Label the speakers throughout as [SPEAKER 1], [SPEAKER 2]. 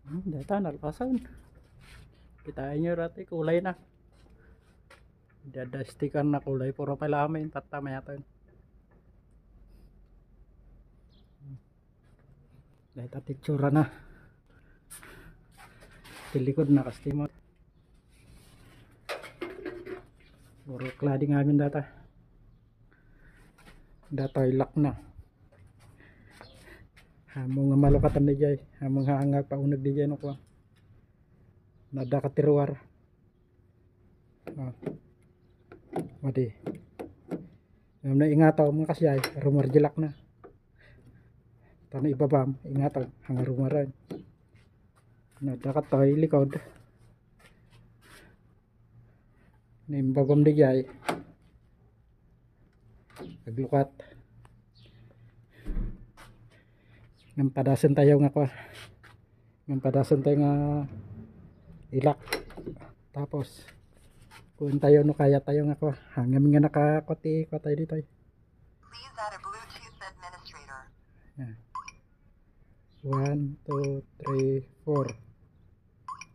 [SPEAKER 1] Data nalpasan. Kitain nyo rati kulay na. Hindi ada sticker na kulay. Puro pala amin. Tatama yata yun. Data titsura na. Tilikod na kastimot. Puro cladding amin data. Data ilak na. Hamong nga malukatan di jay. Hamong haangag paunag di jay no ko. Nada katiruar. Madi. Ngam na ingataw mga kasyay. Rumar jilak na. Tano ibabam. Ingataw. Hanga rumaran. Nada katoy likod. Nimbabam di jay. Aglukat. Ngampadasan tayo nga ko. Ngampadasan tayo nga ilak. Tapos kung tayo no kaya tayo nga ko. Hanggang nga nakakoti ko tayo dito.
[SPEAKER 2] Please add a Bluetooth administrator.
[SPEAKER 1] 1, 2, 3, 4.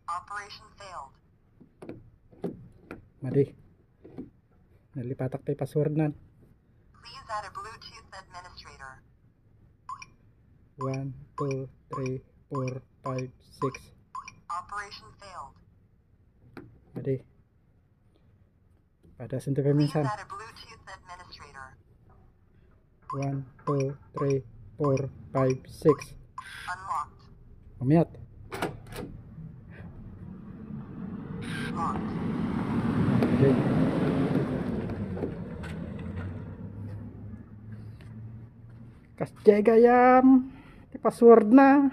[SPEAKER 2] Operation failed.
[SPEAKER 1] Madi. Nalipatak tayo password nan.
[SPEAKER 2] Please add a Bluetooth administrator.
[SPEAKER 1] 1, 2, 3, 4, 5, 6.
[SPEAKER 2] Operation failed.
[SPEAKER 1] Madi. Pada sentuh
[SPEAKER 2] Please
[SPEAKER 1] minsan.
[SPEAKER 2] add a Bluetooth administrator.
[SPEAKER 1] 1, 2, 3, 4, 5, 6.
[SPEAKER 2] Unlocked.
[SPEAKER 1] Umiat.
[SPEAKER 2] Locked.
[SPEAKER 1] Madi. Kas jaga yam. Password na.